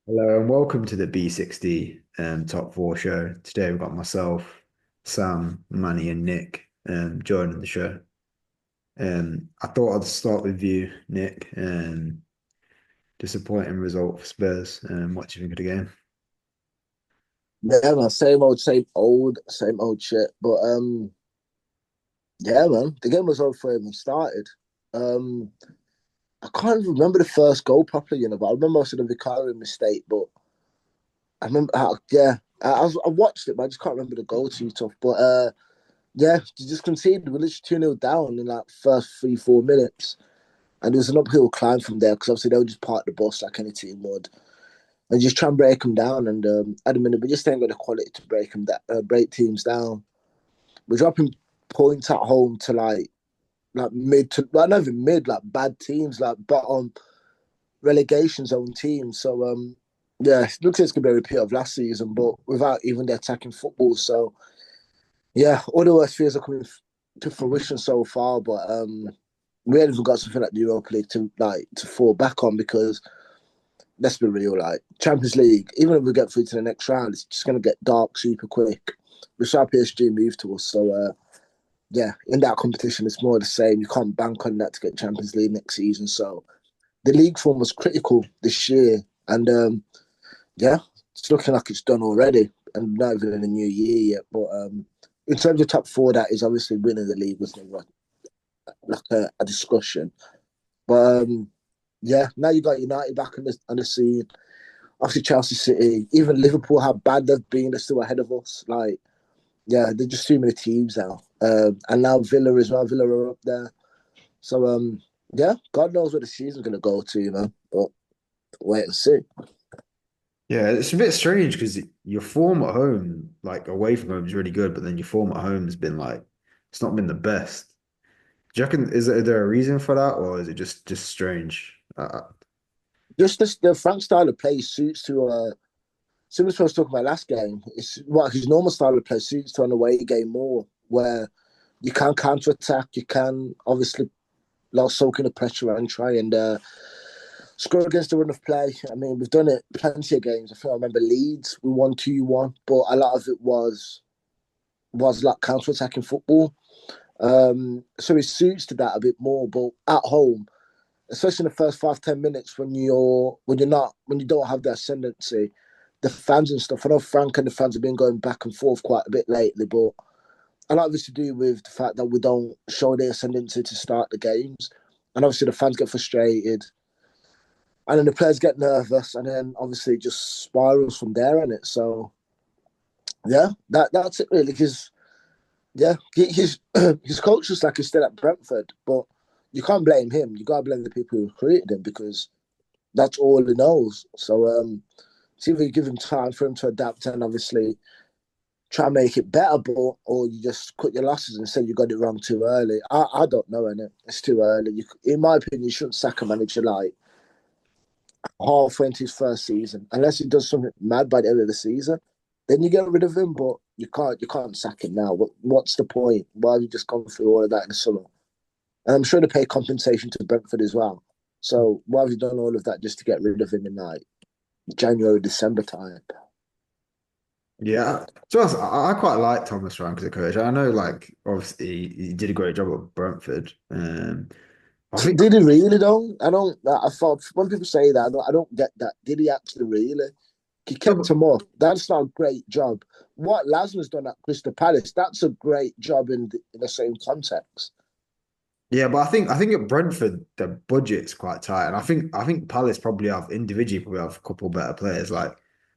Hello and welcome to the B60 Top 4 show. Today we've got myself, Sam, Manny and Nick joining the show. I thought I'd start with you, Nick. Disappointing result for Spurs. What do you think of the game? Yeah, man, same old shit. But yeah, man, the game was over before it even started. Um, I can't even remember the first goal properly, but I remember also the Vicario mistake. But I remember, yeah, I watched it, but I just can't remember the goal too tough. But yeah, you just conceded. We're literally 2-0 down in like first 3-4 minutes, and there was an uphill climb from there because obviously they would just park the bus like any team would. And just try and break them down, and at the minute we just ain't got the quality to break teams down. We're dropping points at home to like mid to like not even mid, like bad teams, like bottom relegation zone teams. So yeah, it looks like it's gonna be a repeat of last season, but without even the attacking football. So yeah, all the worst fears are coming to fruition so far, but we haven't even got something like the Europa League to fall back on because let's be real, like Champions League, even if we get through to the next round, it's just gonna get dark super quick. We saw PSG move to us, so yeah, in that competition, it's more the same. You can't bank on that to get Champions League next season. So the league form was critical this year, and yeah, it's looking like it's done already, and not even in the new year yet. But in terms of top four, that is obviously winning the league was never like a discussion. But yeah, now you got United back on the scene. Obviously, Chelsea City, even Liverpool, how bad they've been, they're still ahead of us. Like, yeah, there's just too many teams now. And now Villa as well. Villa are up there. So yeah, God knows where the season's gonna go to, But wait and see. Yeah, it's a bit strange because your form at home, like away from home, is really good, but then your form at home has been like it's not been the best. Do you reckon is there a reason for that, or is it just strange? Just the Frank style of play suits to similar to what I was talking about last game. It's what his normal style of play suits to an away game more, where you can counter attack, you can obviously like soak in the pressure and try and score against the run of play. I mean, we've done it plenty of games. I think I remember Leeds, we won 2-1, but a lot of it was like counter attacking football. So it suits to that a bit more, but at home, especially in the first 5-10 minutes when you don't have the ascendancy, the fans and stuff. I know Frank and the fans have been going back and forth quite a bit lately, but a lot of it's to do with the fact that we don't show the ascendancy to start the games, and obviously the fans get frustrated, and then the players get nervous, and then obviously it just spirals from there, and it. So yeah, that's it really. Because yeah, his coach is like he's still at Brentford, but you can't blame him. You gotta blame the people who created him because that's all he knows. So it's either you give him time for him to adapt and obviously try and make it better, but or you just cut your losses and say you got it wrong too early. I don't know, innit? It's too early. In my opinion, you shouldn't sack a manager like halfway into his first season unless he does something mad by the end of the season. Then you get rid of him, but you can't sack him now. What's the point? Why have you just gone through all of that in the summer? And I'm sure they pay compensation to Brentford as well. So why have you done all of that just to get rid of him in like January, December time? Yeah, to be honest, I quite like Thomas Frank as a coach. I know, like, obviously, he did a great job at Brentford. I think, Did he really though? I don't. I thought when people say that, I don't get that. Did he actually really? He kept no, him up. That's not a great job. What Lasner's done at Crystal Palace, that's a great job in the same context. yeah, but I think at Brentford the budget's quite tight, and I think Palace probably have a couple better players. Like,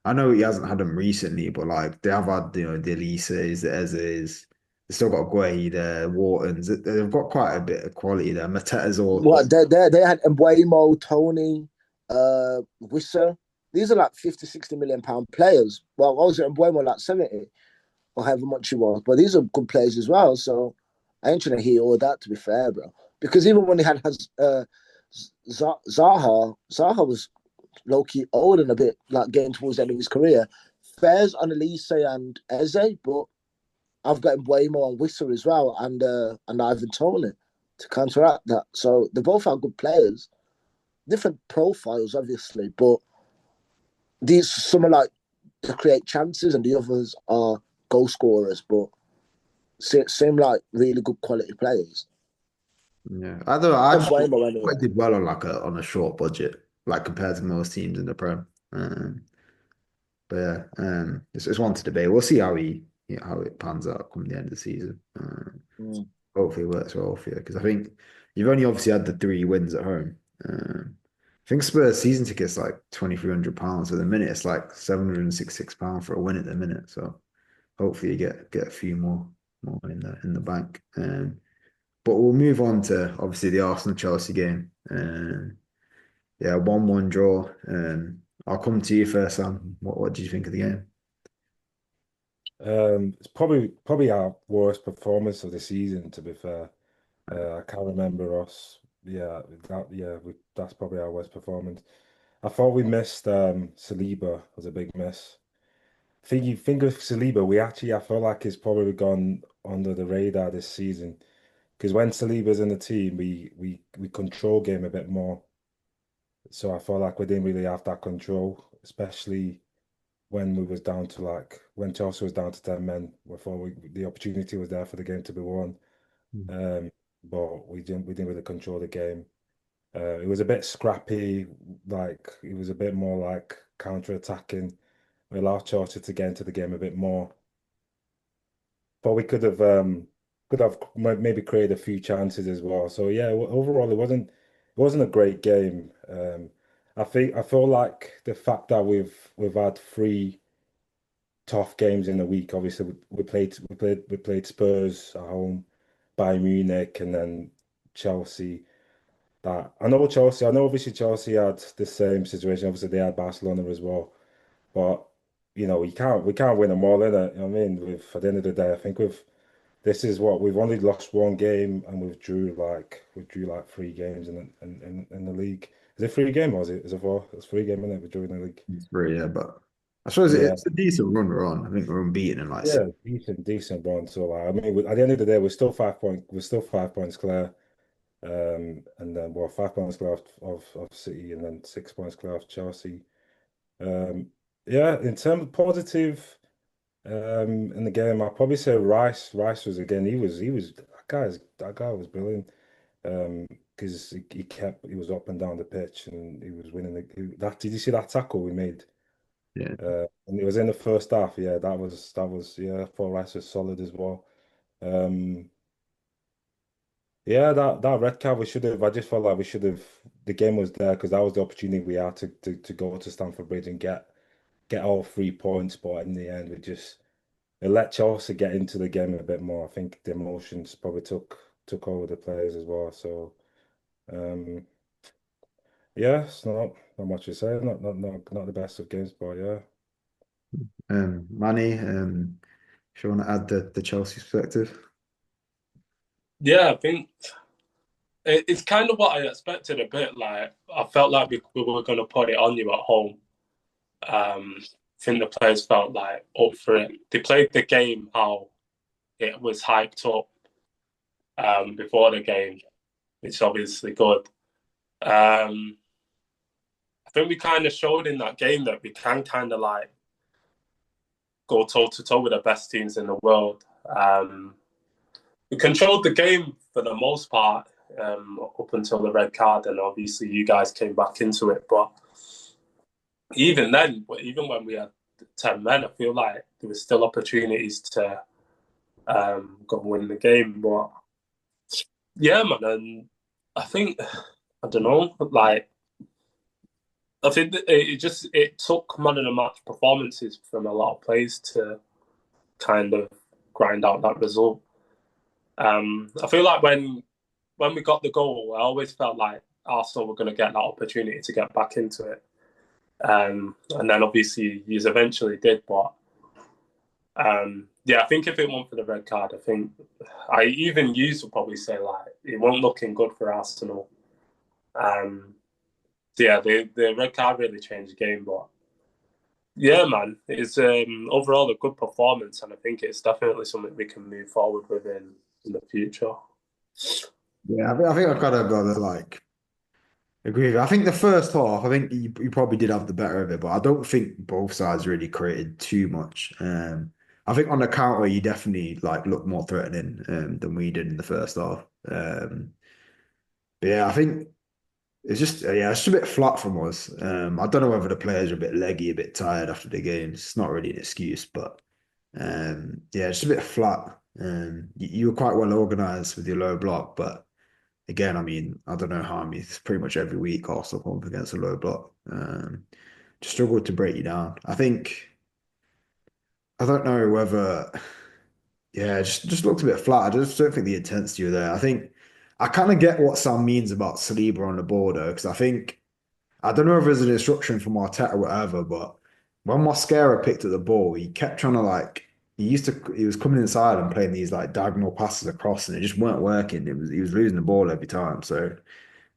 I know he hasn't had them recently, but like they have had the Elises, the Ezes, they still got Guehi there, Whartons. They've got quite a bit of quality there. Mateta's all. What they had Mbuemo, Tony, Wissa. These are like 50, 60 million pound players. Well, also Mbuemo like 70 or however much he was. But these are good players as well. So I ain't trying to hear all that to be fair, bro. Because even when he had Zaha was low key old and a bit like getting towards the end of his career. Fairs on Elise and Eze, but I've got Mbuemo and Wissa as well, and Ivan Tony to counteract that. So they both are good players, different profiles, obviously, but these some are like to create chances, and the others are goal scorers, but seem like really good quality players. Yeah, I don't know. I And actually Buemo thought anyway. he did well on on a short budget, like compared to most teams in the Prem. But yeah, it's one to debate. We'll see how how it pans out come the end of the season. Mm. Hopefully it works well for you because I think you've only obviously had the three wins at home. I think Spurs season tickets like £2,300. At the minute, it's like £766 for a win at the minute. So hopefully you get a few more in the bank. But we'll move on to obviously the Arsenal Chelsea game. Yeah, 1-1 draw. I'll come to you first, Sam. What do you think of the game? It's probably our worst performance of the season, to be fair. I can't remember us. Yeah, that's probably our worst performance. I thought we missed Saliba was a big miss. Think you think of Saliba, I feel like he's probably gone under the radar this season. Because when Saliba's in the team, we control game a bit more. So I felt like we didn't really have that control, especially when we was down to like when Chelsea was down to 10 men before the opportunity was there for the game to be won. Mm. Um, but we didn't really control the game. It was a bit scrappy, like it was a bit more like counter-attacking. We allowed Chelsea to get into the game a bit more. But we could have maybe created a few chances as well. So yeah, overall it wasn't a great game. I feel like the fact that we've had three tough games in the week. Obviously, we played Spurs at home, Bayern Munich, and then Chelsea. That I know Chelsea. I know obviously Chelsea had the same situation. Obviously, they had Barcelona as well. But we can't win them all, innit? You know what I mean? At the end of the day, I think this is what we've only lost one game and we drew like three games in the league. Is it three game or is it four? It's three game, isn't it? We drew in the league. It's three, yeah, but I suppose Yeah. it's a decent run we're on. I think we're unbeaten in like six. Yeah, decent run. So like, I mean, at the end of the day, we're still 5 points clear. And then 5 points clear of City, and then 6 points clear of Chelsea. Um, yeah, in terms of positive, in the game, I'd probably say Rice. Rice was again, he was that guy was brilliant. Because he was up and down the pitch and he was winning did you see that tackle we made? Yeah. And it was in the first half. Yeah, that was yeah. Paul Rice was solid as well. Um, yeah, that red card we should have. I just felt like we should have. The game was there because that was the opportunity we had to go to Stamford Bridge and get all 3 points. But in the end, it let Chelsea get into the game a bit more. I think the emotions probably took over the players as well. So um, yeah, it's not much to say. Not the best of games, but yeah. Manny, if you want to add the Chelsea perspective. Yeah, I think it's kind of what I expected a bit. Like I felt like we were going to put it on you at home. I think the players felt like up for it. They played the game how it was hyped up before the game, which is obviously good. I think we kind of showed in that game that we can kind of like go toe to toe with the best teams in the world. We controlled the game for the most part up until the red card, and obviously you guys came back into it. But even then, even when we had 10 men, I feel like there was still opportunities to go and win the game. But yeah, man, and I think I don't know, like I think it took man of the match performances from a lot of players to kind of grind out that result. I feel like when we got the goal, I always felt like Arsenal were going to get that opportunity to get back into it. And then obviously you eventually did, but yeah, I think if it weren't for the red card, I think I even used to probably say like it wasn't looking good for Arsenal. So yeah, the red card really changed the game, but yeah, man, it's overall a good performance, and I think it's definitely something we can move forward with in the future. Yeah, I think I've got a brother like Agree with you. I think the first half, I think you probably did have the better of it, but I don't think both sides really created too much. I think on the counter, you definitely like looked more threatening than we did in the first half. But yeah, I think it's just yeah, it's just a bit flat from us. I don't know whether the players are a bit leggy, a bit tired after the game. It's not really an excuse, but yeah, it's just a bit flat. You were quite well organised with your low block, but again, I mean, I don't know how. I mean, it's pretty much every week Arsenal come up against a low block. Just struggled to break you down. I don't know whether yeah, just looked a bit flat. I just don't think the intensity were there. I think I kind of get what Sam means about Saliba on the border because I don't know if there's an instruction from Arteta or whatever, but when Mosquera picked at the ball, he kept trying to like he was coming inside and playing these like diagonal passes across, and it just weren't working. He was losing the ball every time. So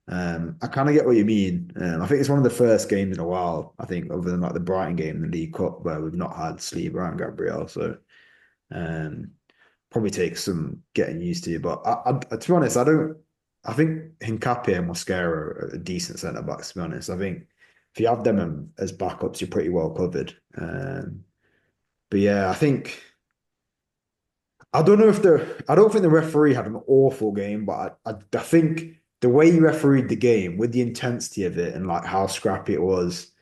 I kind of get what you mean. I think it's one of the first games in a while, I think, other than like the Brighton game in the League Cup where we've not had Saliba and Gabriel. So um probably takes some getting used to. But to be honest, I don't. I think Hincapié and Mosquera are decent centre backs. To be honest, I think if you have them as backups, you're pretty well covered. But yeah, I don't know if the I don't think the referee had an awful game, but I think the way he refereed the game with the intensity of it and like how scrappy it was,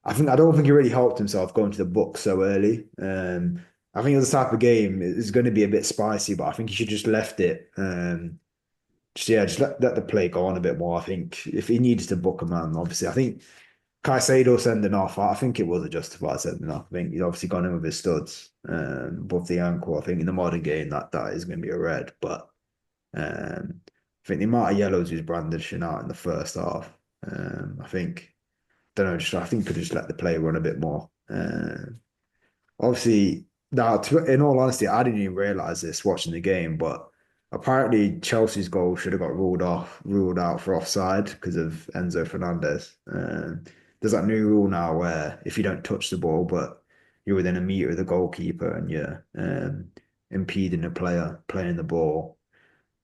I don't think he really helped himself going to the book so early. I think it was the type of game it's going to be a bit spicy, but I think he should just left it. Just yeah, just let the play go on a bit more. I think if he needs to book a man, obviously, I think Caicedo sending off. I think it was a justified sending off. I think he's obviously gone in with his studs above the ankle. I think in the modern game that is going to be a red, but I think the amount of yellows he was brandishing out in the first half. I think don't know. Just I think could just let the play run a bit more. Obviously, now in all honesty, I didn't even realize this watching the game, but apparently Chelsea's goal should have got ruled out for offside because of Enzo Fernandez. There's that new rule now where if you don't touch the ball, but you're within a meter of the goalkeeper and you're impeding a player playing the ball,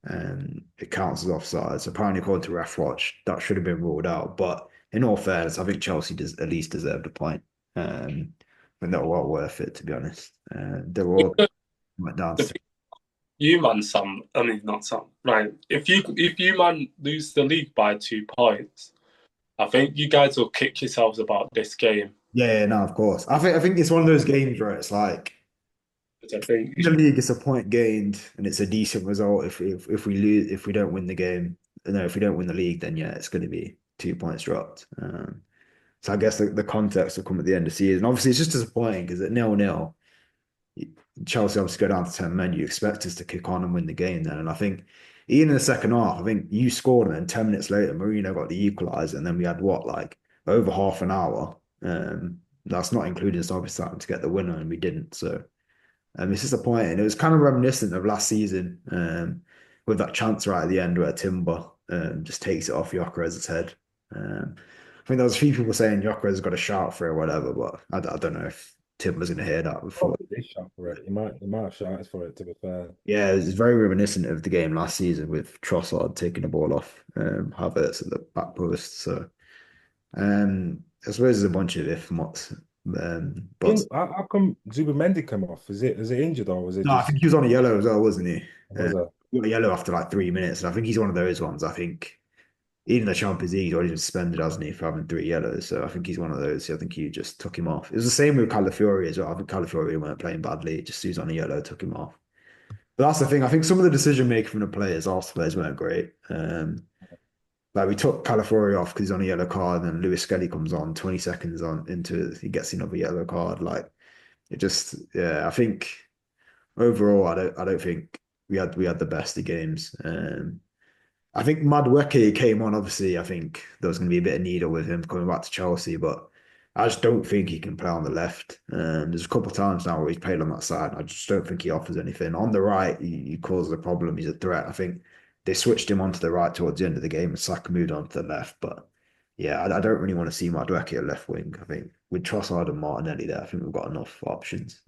it counts as offside. So apparently, according to Ref Watch, that should have been ruled out. But in all fairness, I think Chelsea does at least deserved a point. And they were well worth it, to be honest. They were all went down The to thing you man, Sam. I mean, not Sam. Right. If you man lose the league by 2 points, I think you guys will kick yourselves about this game. yeah, yeah, no, of course. I think it's one of those games where it's like I think in the league, it's a point gained, and it's a decent result. If we lose, if we don't win the game, no, if we don't win the league, then yeah, it's going to be 2 points dropped. So I guess the context will come at the end of the season. Obviously, it's just disappointing because at 0-0, Chelsea obviously go down to 10 men. You expect us to kick on and win the game then. And I think even in the second half, I think you scored and then 10 minutes later, Marino got the equaliser. And then we had what, like over half an hour. That's not including stoppage time to get the winner, and we didn't. So it's disappointing. It was kind of reminiscent of last season with that chance right at the end where Timber just takes it off Gyökeres's head. I think there was a few people saying Gyökeres got a shout for it or whatever, but I don't know if Timber's going to hear that before. probably did shout for it. He might have shouted for it, to be fair. Yeah, it's very reminiscent of the game last season with Trossard taking the ball off Havertz at the back post. So I suppose there's a bunch of if whats. But How come Zubimendi came off? Is it injured or was it no, I think just he was on a yellow as well, wasn't he? was it? He got a yellow after like 3 minutes, and I think he's one of those ones. I think even the Champions League, he's already been suspended, hasn't he, for having three yellows? So I think he's one of those. I think he just took him off. It was the same with Calafiori as well. I think Calafiori weren't playing badly. Just he was on a yellow, took him off. But that's the thing. I think some of the decision making from the players, Arsenal players, weren't great. Like we took Calafiori off because he's on a yellow card, and then Lewis Skelly comes on 20 seconds on into he gets another yellow card. Like it just yeah, I think overall I don't think we had the best of games. I think Madueke came on. Obviously, I think there was going to be a bit of needle with him coming back to Chelsea, but I just don't think he can play on the left. There's a couple of times now where he's played on that side. I just don't think he offers anything. On the right, he causes a problem. He's a threat. I think they switched him onto the right towards the end of the game, and Saka moved on to the left. But yeah, I don't really want to see Madueke at left wing. I think with Trossard and Martinelli there, I think we've got enough options.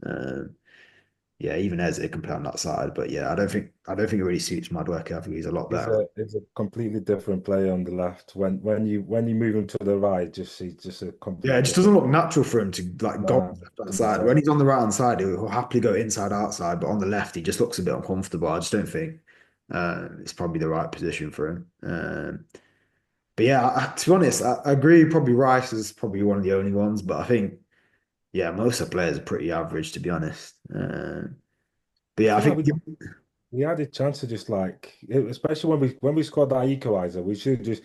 yeah, even Eze can play on that side. But yeah, I don't think it really suits Madueke. I think he's a lot better. He's a completely different player on the left. When you move him to the right, just he's just a Yeah, it completely just doesn't different. look natural for him to like go on Nah, the left hand side. nah. When he's on the right hand side, he'll happily go inside outside, but on the left, he just looks a bit uncomfortable. I just don't think it's probably the right position for him. But yeah, to be honest, I agree. Probably Rice is probably one of the only ones, but I think yeah, most of the players are pretty average to be honest. But I yeah, I feel like think we had a chance to just like, especially when we scored that equalizer, we should just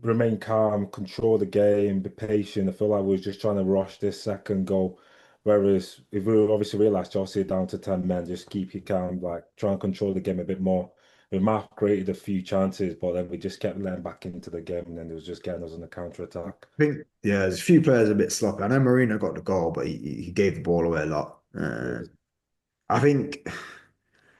remain calm, control the game, be patient. I feel like we were just trying to rush this second goal. Whereas if we obviously realised Chelsea are down to 10 men, just keep you calm, like try and control the game a bit more. We might have created a few chances, but then we just kept letting back into the game, and then it was just getting us on the counter attack. yeah, there's a few players a bit sloppy. I know Marino got the goal, but he gave the ball away a lot. I think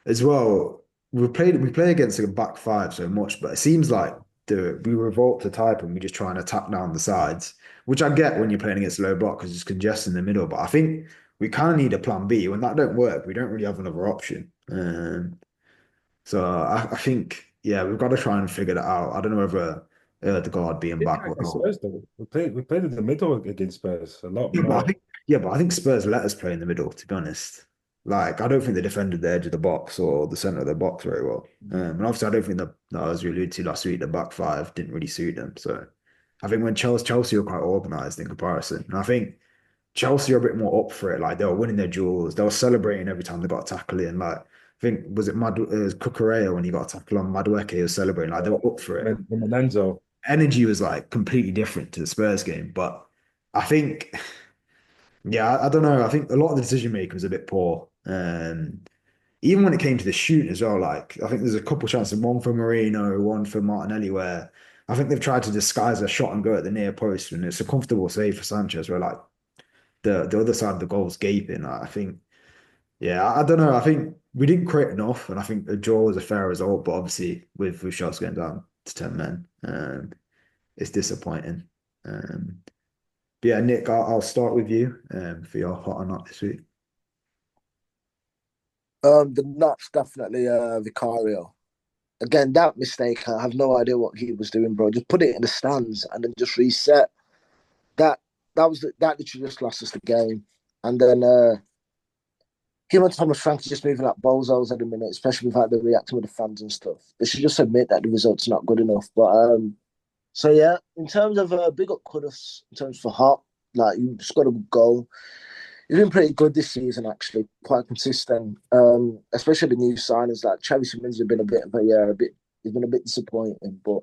as well, we play against a back five so much, but it seems like we revolt to type and we just try and attack down the sides, which I get when you're playing against a low block because it's congested in the middle. But I think we kind of need a plan B. When that don't work, we don't really have another option. So I think yeah, we've got to try and figure that out. I don't know whether the guard being Did back that will against help. Spurs though. We played in the middle against Spurs a lot Yeah, but I more. think Spurs let us play in the middle, to be honest. Like, I don't think they defended the edge of the box or the center of the box very well. And obviously, I don't think as we alluded to last week, the back five didn't really suit them. So I think when Chelsea were quite organized in comparison, and I think Chelsea are a bit more up for it. Like they were winning their duels, they were celebrating every time they got a tackle in. Like I think was it Cucurella when he got a tackle on Madueke, he was celebrating. Like they were up for it. Menenzo. Energy was like completely different to the Spurs game, but I think. Yeah, I don't know. I think a lot of the decision making was a bit poor. Even when it came to the shooting as well, like I think there's a couple chances, one for Marino, one for Martinelli, where I think they've tried to disguise a shot and go at the near post, and it's a comfortable save for Sanchez, where like the other side of the goal is gaping. I think, yeah, I don't know. I think we didn't create enough, and I think a draw was a fair result, but obviously with shots going down to 10 men, it's disappointing. Um, but yeah, Nick, I'll start with you for your hot or not this week. The nuts definitely Vicario. Again, that mistake, I have no idea what he was doing, bro. Just put it in the stands and then just reset. That that literally just lost us the game. And then him and Thomas Frank are just moving like bozos at the minute, especially with like the reacting with the fans and stuff. They should just admit that the result's not good enough. But so yeah, in terms of big up Kudus, in terms for hot, like you just got a goal. He's been pretty good this season, actually, quite consistent. Especially the new signings like Travis Simmons has been a bit of a yeah, a bit. He's been a bit disappointing, but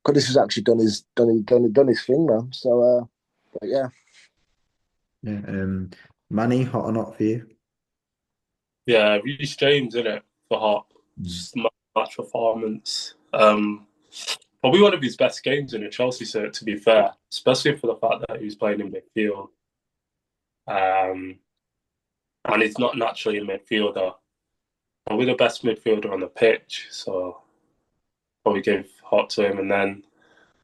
Kudus has actually done his thing, man. So but yeah. Yeah, Manny, hot or not for you? Yeah, Reece James in it for Hart. Mm. Just match performance. Probably one of his best games in a Chelsea shirt, to be fair, especially for the fact that he was playing in midfield. Um, and he's not naturally a midfielder. Probably the best midfielder on the pitch. So probably give Hot to him, and then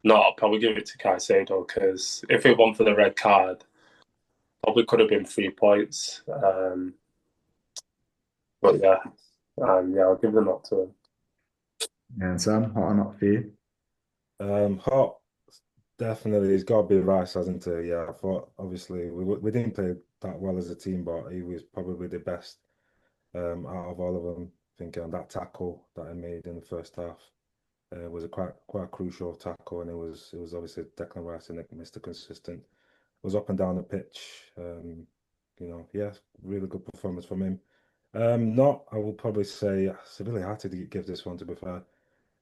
no, I'll probably give it to Caicedo because if it won for the red card, probably could have been 3 points. But yeah, yeah, I'll give them up to him. Yeah, and Sam, hot or not for you? Hot, definitely. It's got to be Rice, hasn't it? Yeah, I thought obviously we didn't play that well as a team, but he was probably the best out of all of them. I think that tackle that I made in the first half was a quite crucial tackle, and it was obviously Declan Rice and Mr. Consistent. It was up and down the pitch. Yeah, really good performance from him. Not, I will probably say it's really hard to give this one to be fair.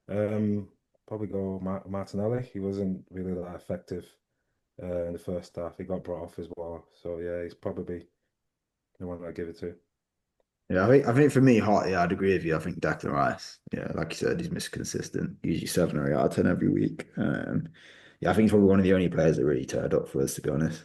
Um, Probably go Martinelli. He wasn't really that effective in the first half. He got brought off as well. So yeah, he's probably the one I give it to. Yeah, I think for me, hot, yeah, I'd agree with you. I think Declan Rice, yeah, like you said, he's Mr. Consistent, usually 7 or 8 out of 10 every week. Yeah, I think he's probably one of the only players that really turned up for us, to be honest.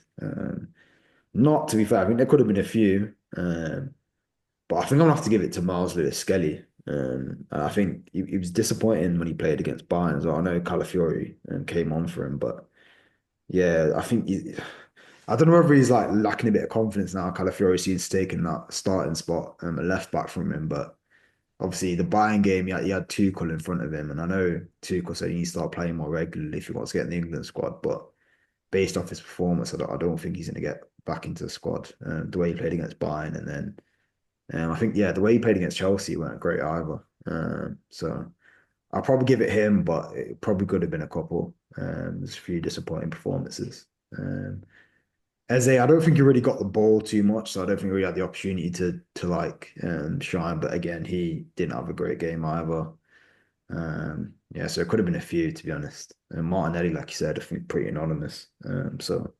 Not to be fair, I think there could have been a few, but I think I'm gonna have to give it to Miles Lewis Skelly. And I think he was disappointing when he played against Bayern as well. I know Calafiori came on for him, but yeah, I don't know whether he's like lacking a bit of confidence now. Calafiori seems taking that starting spot, a left back from him, but obviously the Bayern game, he had Tuchel in front of him, and I know Tuchel said he needs to start playing more regularly if he wants to get in the England squad. But based off his performance, I don't think he's going to get back into the squad. The way he played against Bayern, and then I think the way he played against Chelsea weren't great either. So I'll probably give it him, but it probably could have been a couple. There's a few disappointing performances. Eze, I don't think he really got the ball too much, so I don't think he really had the opportunity to like shine. But again, he didn't have a great game either. Yeah, so it could have been a few to be honest. And Martinelli, like you said, I think pretty anonymous. So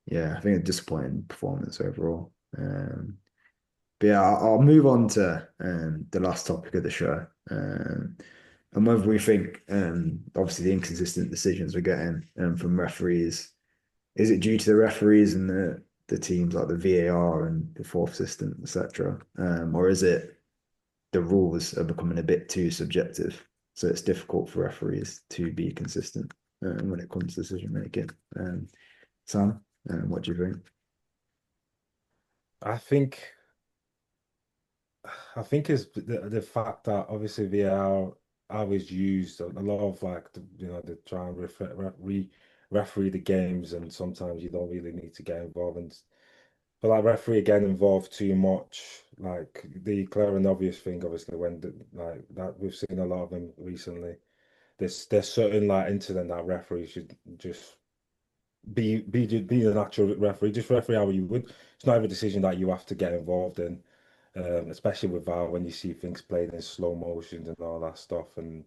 yeah, I think a disappointing performance overall. But yeah, I'll move on to the last topic of the show. And whether we think obviously the inconsistent decisions we're getting from referees, is it due to the referees and the teams like the VAR and the fourth system, etc., or is it the rules are becoming a bit too subjective, so it's difficult for referees to be consistent when it comes to decision making? Sam, what do you think? I think I think it's the fact that obviously VAR is used a lot of like they try and referee the games, and sometimes you don't really need to get involved. And but like referee again involved too much, like the clear and obvious thing, obviously when like that we've seen a lot of them recently. There's certain like incident that referees should just be an actual referee, just referee how you would. It's not every decision that you have to get involved in, especially with VAR when you see things played in slow motions and all that stuff, and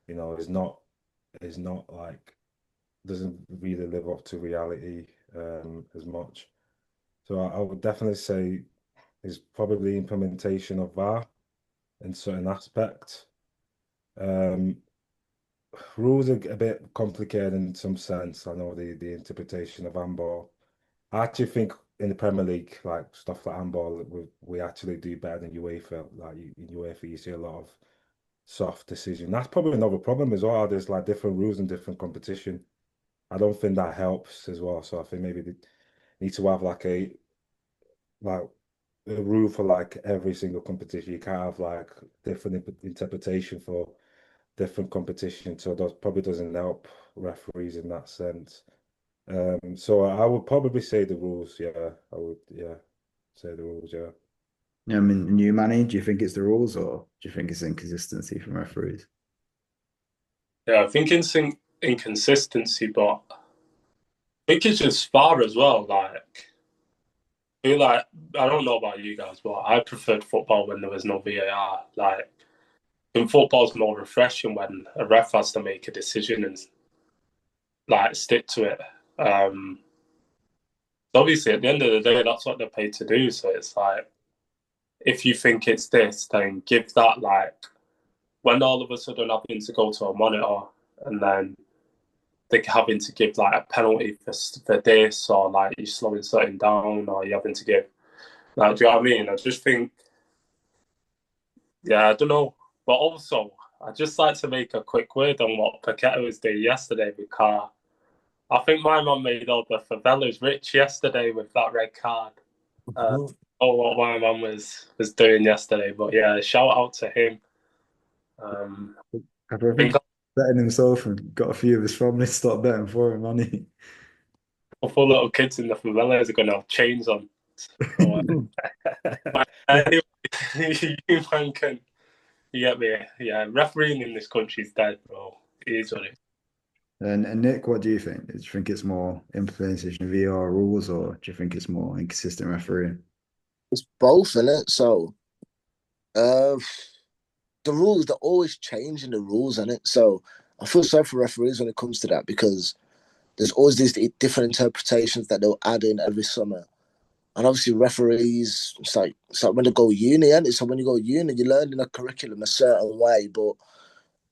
it's not like doesn't really live up to reality as much. So I would definitely say is probably implementation of VAR in certain aspects. Um, Rules are a bit complicated in some sense. I know the interpretation of handball. I actually think in the Premier League, like stuff like handball, we actually do better than UEFA. Like in UEFA, you see a lot of soft decision. That's probably another problem as well. There's like different rules and different competition. I don't think that helps as well. So I think maybe they need to have like a rule for like every single competition. You can't have like different interpretation for different competition. So that probably doesn't help referees in that sense. So I would probably say the rules. Yeah, I would. Yeah, say the rules. Yeah. Yeah, I mean, new money, do you think it's the rules or do you think it's inconsistency from referees? Yeah, I think it's inconsistency, but I think it's just far as well. Like, I feel like I don't know about you guys, but I preferred football when there was no VAR. Like, in football's more refreshing when a ref has to make a decision and like stick to it. Obviously, at the end of the day, that's what they're paid to do. So it's like, if you think it's this, then give that like when all of a sudden having to go to a monitor and then they're having to give like a penalty for this, or like you're slowing something down, or you're having to give like, do you know what I mean? I just think, yeah, I don't know. But also, I just like to make a quick word on what Paqueta was doing yesterday because I think my mum made all the favelas rich yesterday with that red card. Uh, oh, what my mum was doing yesterday. But yeah, shout out to him. Um, I I think think betting himself and got a few of his family to start betting for him, money. a couple little kids in the favelas are going to have chains on. So, anyway, you man can, you get me? Yeah, refereeing in this country is dead, bro. It is what it is. And Nick, what do you think? Do you think it's more implementation of VR rules or do you think it's more inconsistent refereeing? It's both, isn't it? So uh, the rules, they're always changing the rules, isn't it? So I feel sorry for referees when it comes to that because there's always these different interpretations that they'll add in every summer. And obviously, referees, it's like when they go uni, and so when you go uni, you learn in a curriculum a certain way, but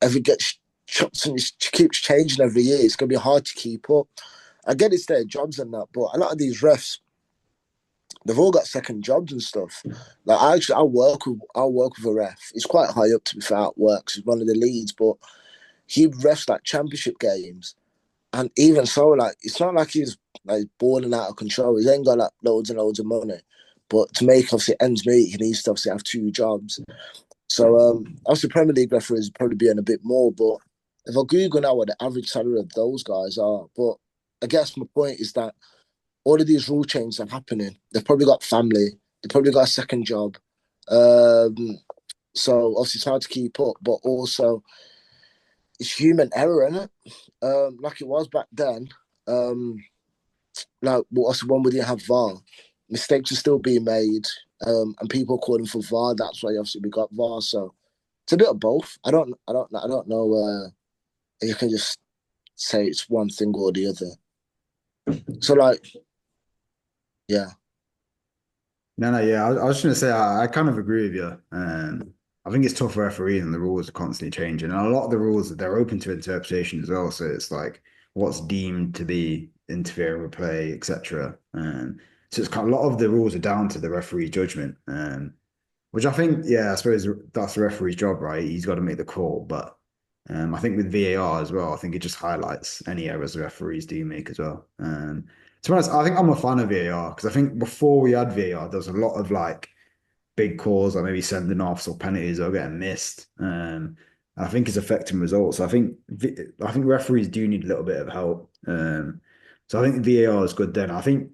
if it gets chopped and it keeps changing every year, it's gonna be hard to keep up. I get it's their jobs and that, but a lot of these refs, they've all got second jobs and stuff. Like I work with a ref. He's quite high up to be fair at work. He's one of the leads, but he refs like championship games, and even so, like it's not like he's like he's balling out of control. He ain't got like loads and loads of money, but to make obviously ends meet, he needs to obviously have two jobs. So obviously Premier League referees probably be earn a bit more, but if I Google now what the average salary of those guys are, but I guess my point is that all of these rule changes are happening. They've probably got family, they've probably got a second job. Um, so obviously it's hard to keep up, but also it's human error, isn't it? Like it was back then. Um, like also when we didn't have VAR, mistakes are still being made, and people calling for VAR. That's why obviously we got VAR. So it's a bit of both. I don't know. You can just say it's one thing or the other. So like, yeah, No, no, yeah. I was just gonna say I kind of agree with you. I think it's tough for referees and the rules are constantly changing. And a lot of the rules they're open to interpretation as well. So it's like what's deemed to be interfering with play, etc. So it's kind of, a lot of the rules are down to the referee judgment. Which I think, yeah, I suppose that's the referee's job, right? He's got to make the call. But I think with VAR as well, I think it just highlights any errors the referees do make as well. To be honest, I think I'm a fan of VAR because I think before we had VAR, there was a lot of like big calls, like maybe sending offs or penalties or getting missed. I think it's affecting results. I think referees do need a little bit of help. So I think VAR is good then. I think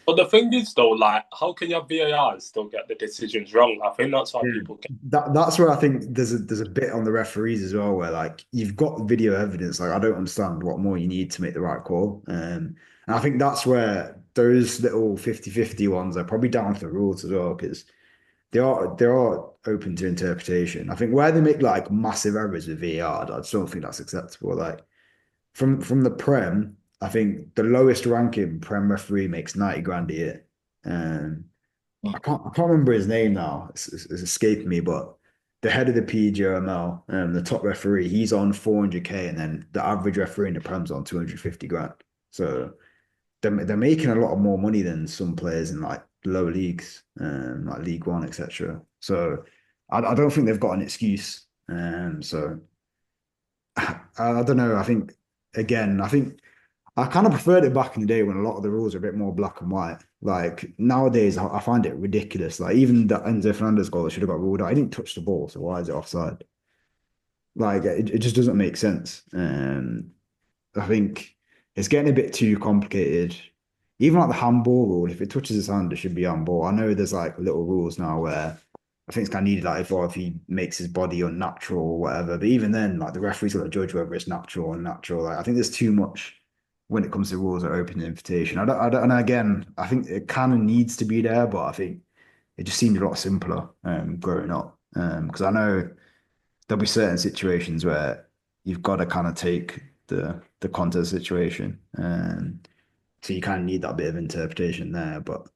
But the thing is, though, like, how can your VAR and still get the decisions wrong? I think that's why yeah, people get. that's where I think there's a bit on the referees as well where like you've got video evidence. Like I don't understand what more you need to make the right call. And I think that's where those little 50-50 ones are probably down to the rules as well because they are open to interpretation. I think where they make like massive errors with VAR, I just don't think that's acceptable. Like from the Prem, I think the lowest ranking Prem referee makes 90 grand a year. Um, I can't remember his name now. It's escaping me, but the head of the PGML, the top referee, he's on 400K, and then the average referee in the Prem's on 250 grand. So they're making a lot of more money than some players in like lower leagues, like League One, etc. So I don't think they've got an excuse. So I don't know. I think again, I think I kind of preferred it back in the day when a lot of the rules are a bit more black and white. Like nowadays, I find it ridiculous. Like even the Enzo Fernandez goal should have got ruled out. He didn't touch the ball, so why is it offside? Like it just doesn't make sense. I think it's getting a bit too complicated. Even like the handball rule, if it touches his hand, it should be on ball. I know there's like little rules now where I think it's kind of needed, like if he makes his body unnatural or whatever. But even then, like the referee's got to judge whether it's natural or unnatural. Like I think there's too much when it comes to rules that are open to invitation. And again, I think it kind of needs to be there, but I think it just seemed a lot simpler growing up. Because I know there'll be certain situations where you've got to kind of take the contest situation. So you kind of need that bit of interpretation there. But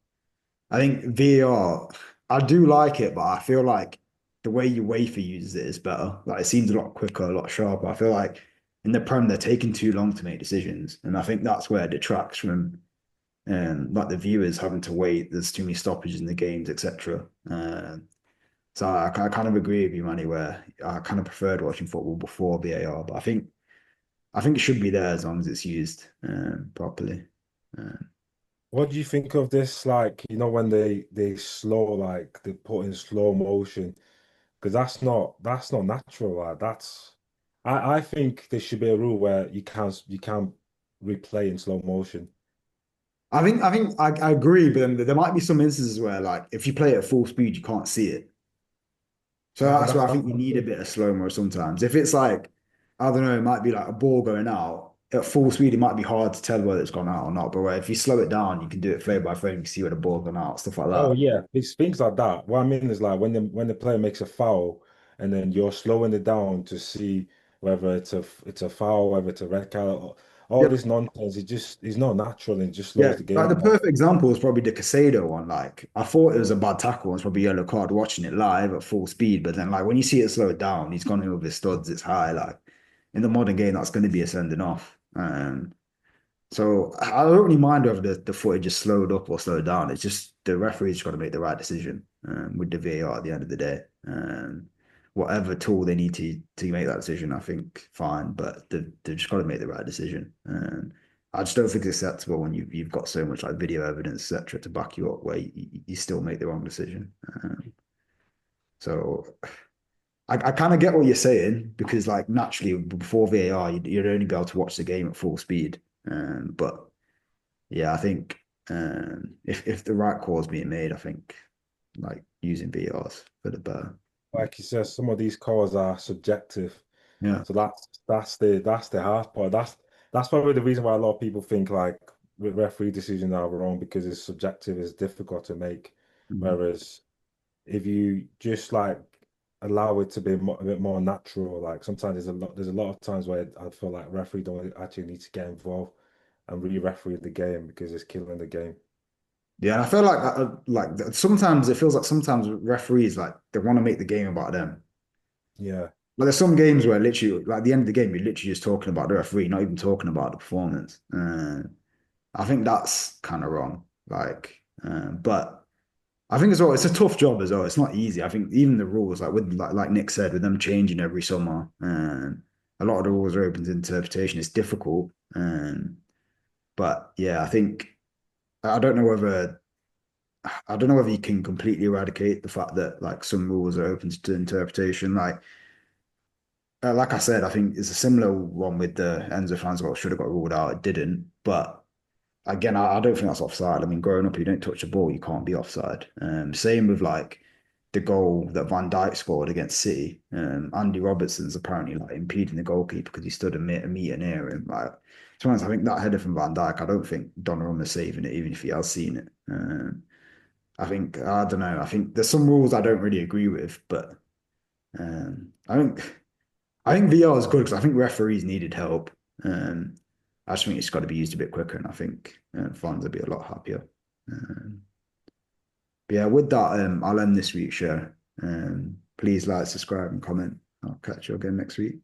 I think VAR, I do like it, but I feel like the way UEFA uses it is better. Like it seems a lot quicker, a lot sharper. I feel like in the Prem they're taking too long to make decisions, and I think that's where it detracts from like the viewers having to wait. There's too many stoppages in the games, etc. So I kind of agree with you, Manny, where I kind of preferred watching football before VAR, but I think it should be there as long as it's used properly. Uh, What do you think of this? Like, when they slow, like they put in slow motion, because that's not natural. Like I think there should be a rule where you can't replay in slow motion. I agree, but then there might be some instances where like if you play it at full speed, you can't see it. So And that's that's where I that's think you need a bit of slow-mo sometimes. If it's like, I don't know, it might be like a ball going out at full speed, it might be hard to tell whether it's gone out or not. But where if you slow it down, you can do it frame by frame, you can see where the ball's gone out, stuff like Oh that. yeah, it's things like that. What I mean is like when the player makes a foul and then you're slowing it down to see whether it's a foul, whether it's a red card, all Yeah, this nonsense. It just is not natural and just yeah. slows the Like game the down. perfect example is probably the Casado one. Like I thought it was a bad tackle, and it's probably a yellow card watching it live at full speed. But then like when you see it slow it down, he's gone in with his studs, it's high. Like in the modern game, that's going to be a sending off. So I don't really mind whether the footage is slowed up or slowed down. It's just the referee's got to make the right decision with the VAR at the end of the day. Whatever tool they need to make that decision, I think fine, but they've just got to make the right decision. I just don't think it's acceptable when you've got so much like video evidence, etc., to back you up, where you still make the wrong decision. So I kind of get what you're saying because like naturally before VAR, you'd only be able to watch the game at full speed. But yeah, I think if the right call is being made, I think like using VARs for the better. Like you said, some of these calls are subjective. Yeah. So that's the hard part. That's probably the reason why a lot of people think like referee decisions are wrong because it's subjective, it's difficult to make. Mhm. Whereas if you just like allow it to be a bit more natural, like sometimes there's a lot of times where I feel like referee don't actually need to get involved and re-referee the game because it's killing the game. Yeah, and I feel like sometimes it feels like sometimes referees like they want to make the game about them. Yeah. Like there's some games where literally like at the end of the game you're literally just talking about the referee, not even talking about the performance. I think that's kind of wrong. But I think as well, it's a tough job as well. It's not easy. I think even the rules, like Nick said, with them changing every summer, a lot of the rules are open to interpretation. It's difficult. But yeah, I don't know whether I don't know whether you can completely eradicate the fact that like some rules are open to interpretation. Like I said, I think it's a similar one with the Enzo fans. Well, should have got ruled out. It didn't. But again, I don't think that's offside. I mean, growing up, you don't touch a ball, you can't be offside. Same with like the goal that Van Dijk scored against City. Andy Robertson's apparently like impeding the goalkeeper because he stood a meter near him. Like, to be honest, I think that header from Van Dijk, I don't think Donnarumma's saving it, even if he has seen it. I don't know. I think there's some rules I don't really agree with, but um, I think I think VR is good because I think referees needed help. Um, I just think it's got to be used a bit quicker, and I think fans will be a lot happier. Um, but yeah, with that, I'll end this week's show. Please like, subscribe, and comment. I'll catch you again next week.